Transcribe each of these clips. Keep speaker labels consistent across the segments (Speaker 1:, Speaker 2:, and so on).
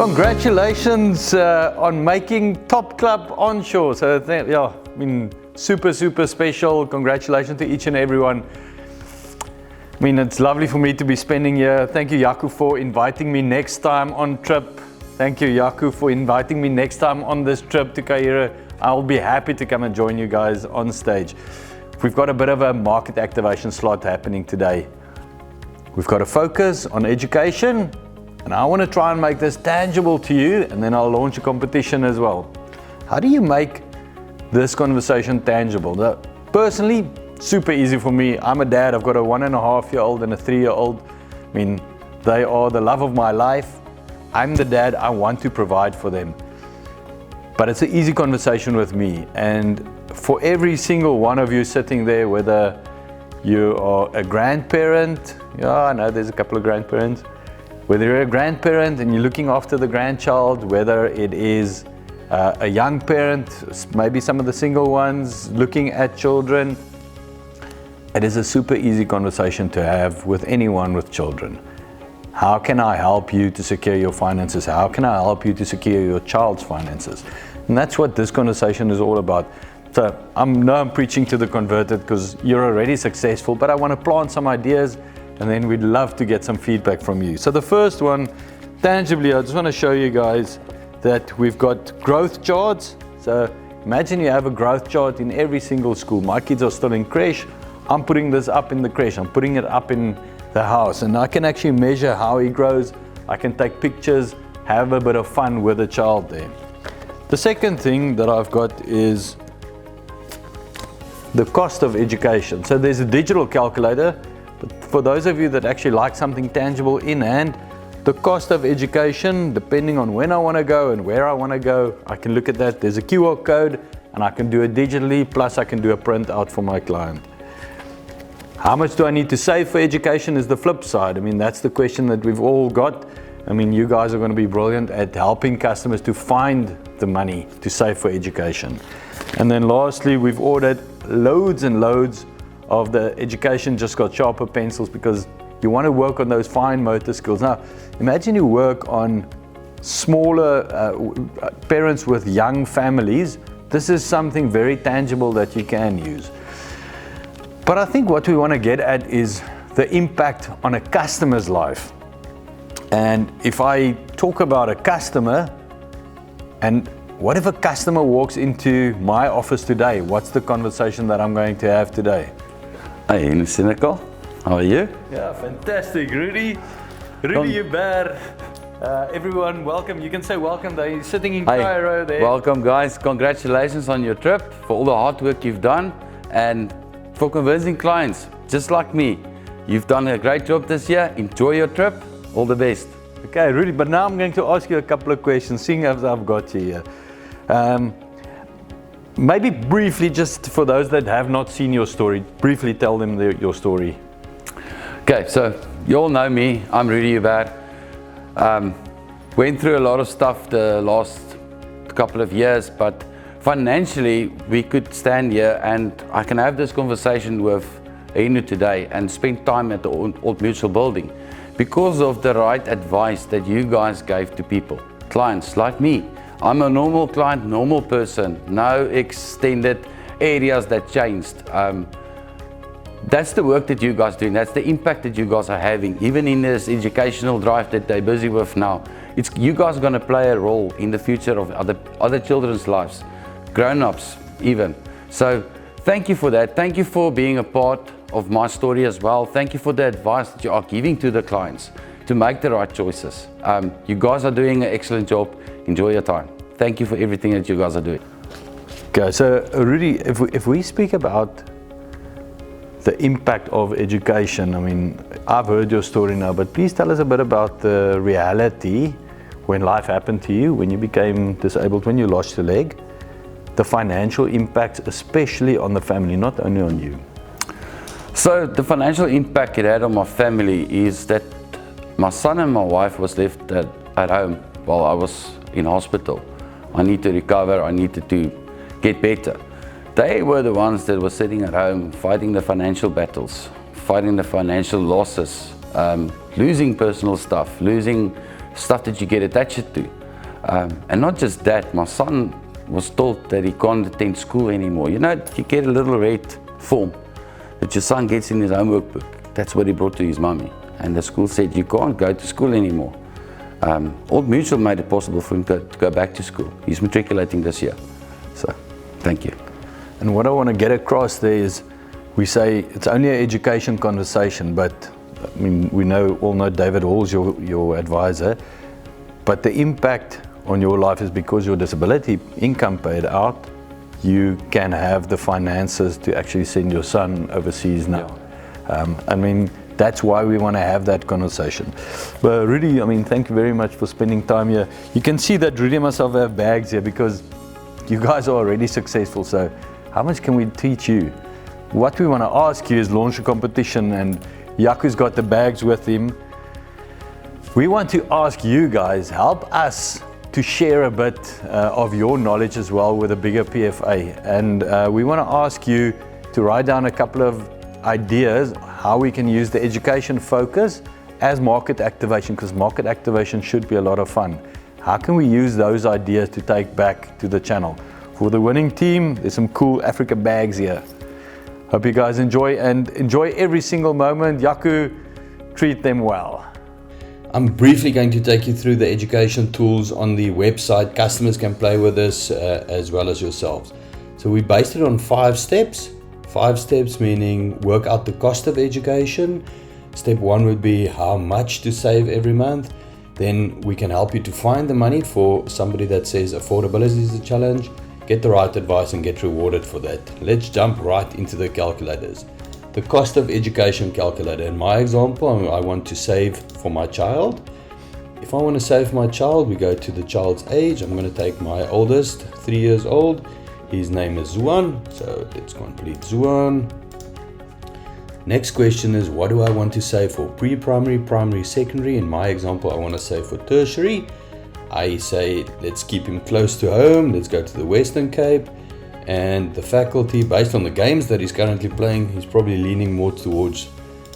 Speaker 1: Congratulations on making Top Club onshore. So yeah, I mean, super special. Congratulations to each and everyone. I mean, it's lovely for me to be spending here. Thank you, Jaco, for inviting me next time on trip. Thank you, Jaco, for inviting me next time on this trip to Cairo. I'll be happy to come and join you guys on stage. We've got a bit of a market activation slot happening today. We've got a focus on education, and I want to try and make this tangible to you, and then I'll launch a competition as well. How do you make this conversation tangible? Now, personally, super easy for me. I'm a dad. I've got a 1.5-year-old and a 3-year-old. I mean, they are the love of my life. I'm the dad. I want to provide for them. But it's an easy conversation with me. And for every single one of you sitting there, whether you are a grandparent, yeah, I know there's a couple of grandparents, whether you're a grandparent and you're looking after the grandchild, whether it is a young parent, maybe some of the single ones looking at children, it is a super easy conversation to have with anyone with children. How can I help you to secure your finances? How can I help you to secure your child's finances? And that's what this conversation is all about. So I'm preaching to the converted because you're already successful, but I want to plant some ideas, and then we'd love to get some feedback from you. So the first one, tangibly, I just want to show you guys that we've got growth charts. So imagine you have a growth chart in every single school. My kids are still in creche. I'm putting this up in the creche. I'm putting it up in the house, and I can actually measure how he grows. I can take pictures, have a bit of fun with the child there. The second thing that I've got is the cost of education. So there's a digital calculator, but for those of you that actually like something tangible in hand, the cost of education, depending on when I want to go and where I want to go, I can look at that. There's a QR code, and I can do it digitally, plus I can do a print out for my client. How much do I need to save for education is the flip side. I mean, that's the question that we've all got. I mean, you guys are going to be brilliant at helping customers to find the money to save for education. And then lastly, we've ordered loads and loads of the Education Just Got Sharper pencils, because you want to work on those fine motor skills. Now, imagine you work on smaller parents with young families. This is something very tangible that you can use. But I think what we want to get at is the impact on a customer's life. And if I talk about a customer, and what if a customer walks into my office today? What's the conversation that I'm going to have today?
Speaker 2: Hey, Nicole, how are you?
Speaker 1: Yeah, fantastic, Rudy Hubert. Everyone, welcome. You can say welcome. They're sitting in Cairo there.
Speaker 2: Welcome, guys. Congratulations on your trip, for all the hard work you've done, and for convincing clients just like me. You've done a great job this year. Enjoy your trip. All the best.
Speaker 1: Okay, Rudy, but now I'm going to ask you a couple of questions, seeing as I've got you here. Maybe briefly, just for those that have not seen your story, briefly tell them your story.
Speaker 2: Okay, so you all know me. I'm Rudy Hubert. Went through a lot of stuff the last couple of years, but financially we could stand here and I can have this conversation with Inu today and spend time at the Old Mutual building because of the right advice that you guys gave to people, clients like me. I'm a normal client, normal person, no extended areas that changed. That's the work that you guys are doing. That's the impact that you guys are having, even in this educational drive that they're busy with now. You guys are going to play a role in the future of other children's lives, grown-ups even. So thank you for that. Thank you for being a part of my story as well. Thank you for the advice that you are giving to the clients to make the right choices. You guys are doing an excellent job. Enjoy your time. Thank you for everything that you guys are doing.
Speaker 1: Okay, so Rudy, if we speak about the impact of education, I mean, I've heard your story now, but please tell us a bit about the reality when life happened to you, when you became disabled, when you lost your leg, the financial impact, especially on the family, not only on you.
Speaker 2: So the financial impact it had on my family is that my son and my wife was left at home while I was in hospital. I need to recover, I needed to get better. They were the ones that were sitting at home fighting the financial battles, fighting the financial losses, losing personal stuff, losing stuff that you get attached to. And not just that, my son was told that he can't attend school anymore. You know, you get a little red form that your son gets in his homework book. That's what he brought to his mummy. And the school said, you can't go to school anymore. Old Mutual made it possible for him to go back to school. He's matriculating this year. So, thank you.
Speaker 1: And what I want to get across there is, we say it's only an education conversation, but I mean, we all know David Hall's your advisor, but the impact on your life is because your disability income paid out, you can have the finances to actually send your son overseas now. I mean, that's why we want to have that conversation. But Rudy, I mean, thank you very much for spending time here. You can see that Rudy and myself have bags here because you guys are already successful. So how much can we teach you? What we want to ask you is launch a competition, and Jaco's got the bags with him. We want to ask you guys, help us to share a bit of your knowledge as well with a bigger PFA. And we want to ask you to write down a couple of ideas how we can use the education focus as market activation, because market activation should be a lot of fun. How can we use those ideas to take back to the channel? For the winning team, there's some cool Africa bags here. Hope you guys enjoy, and enjoy every single moment. Jaco, treat them well.
Speaker 3: I'm briefly going to take you through the education tools on the website. Customers can play with this as well as yourselves. So we based it on 5 steps. 5 steps meaning work out the cost of education. Step 1 would be how much to save every month. Then we can help you to find the money for somebody that says affordability is a challenge. Get the right advice and get rewarded for that. Let's jump right into the calculators. The cost of education calculator. In my example, I want to save for my child. If I want to save for my child, we go to the child's age. I'm going to take my oldest, 3 years old. His name is Zuan, so let's complete Zuan. Next question is, what do I want to save for? Pre-primary, primary, secondary. In my example, I want to save for tertiary. I say, let's keep him close to home. Let's go to the Western Cape. And the faculty, based on the games that he's currently playing, he's probably leaning more towards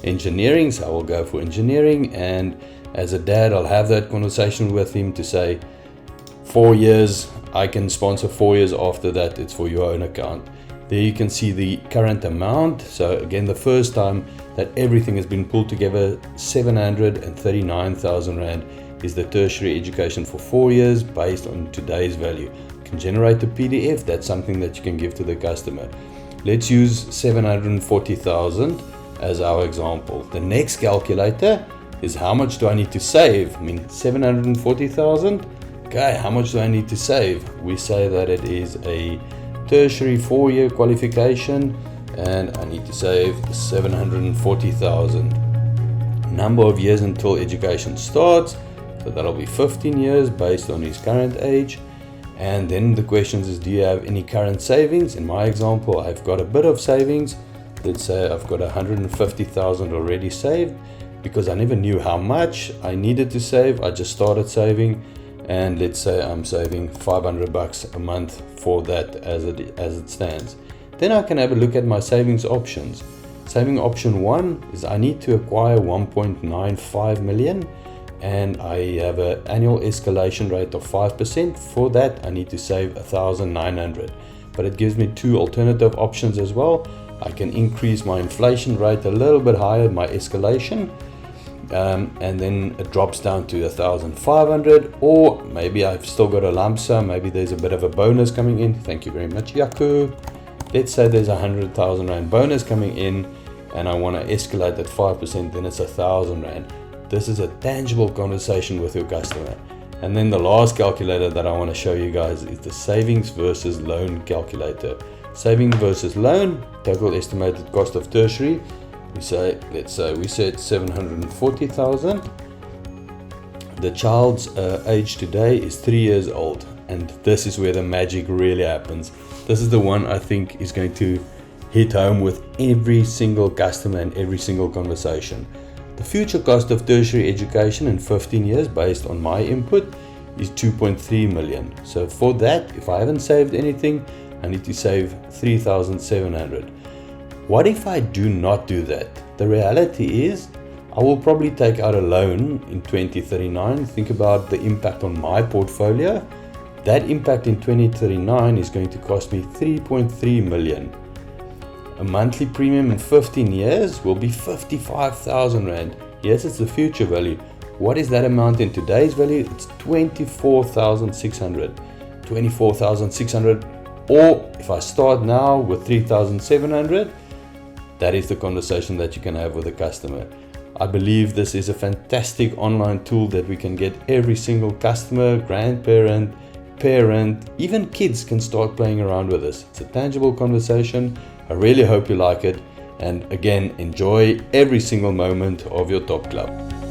Speaker 3: engineering, so I will go for engineering. And as a dad, I'll have that conversation with him to say, 4 years, I can sponsor 4 years after that, it's for your own account. There you can see the current amount. So again, the first time that everything has been pulled together, 739,000 Rand is the tertiary education for 4 years based on today's value. You can generate a PDF, that's something that you can give to the customer. Let's use 740,000 as our example. The next calculator is how much do I need to save? I mean, 740,000. Okay, how much do I need to save? We say that it is a tertiary 4-year qualification and I need to save 740,000. Number of years until education starts, so that'll be 15 years based on his current age. And then the questions is, do you have any current savings? In my example, I've got a bit of savings. Let's say I've got 150,000 already saved because I never knew how much I needed to save. I just started saving, and let's say I'm saving 500 bucks a month for that as it stands. Then I can have a look at my savings options. Saving option 1 is I need to acquire 1.95 million and I have an annual escalation rate of 5%. For that I need to save 1,900, but it gives me 2 alternative options as well. I can increase my inflation rate a little bit higher, my escalation, and then it drops down to 1,500, or maybe I've still got a lump sum, maybe there's a bit of a bonus coming in. Thank you very much, Jaco. Let's say there's 100,000 Rand bonus coming in and I want to escalate at 5%, then it's 1,000 Rand. This is a tangible conversation with your customer. And then the last calculator that I want to show you guys is the savings versus loan calculator. Savings versus loan, total estimated cost of tertiary. Let's say we said 740,000. The child's age today is 3 years old, and this is where the magic really happens. This is the one I think is going to hit home with every single customer and every single conversation. The future cost of tertiary education in 15 years based on my input is 2.3 million. So for that, if I haven't saved anything, I need to save 3,700. What if I do not do that? The reality is I will probably take out a loan in 2039. Think about the impact on my portfolio. That impact in 2039 is going to cost me 3.3 million. A monthly premium in 15 years will be 55,000 Rand. Yes, it's the future value. What is that amount in today's value? It's 24,600. 24,600, or if I start now with 3,700, that is the conversation that you can have with a customer. I believe this is a fantastic online tool that we can get every single customer, grandparent, parent, even kids can start playing around with this. It's a tangible conversation. I really hope you like it. And again, enjoy every single moment of your Top Club.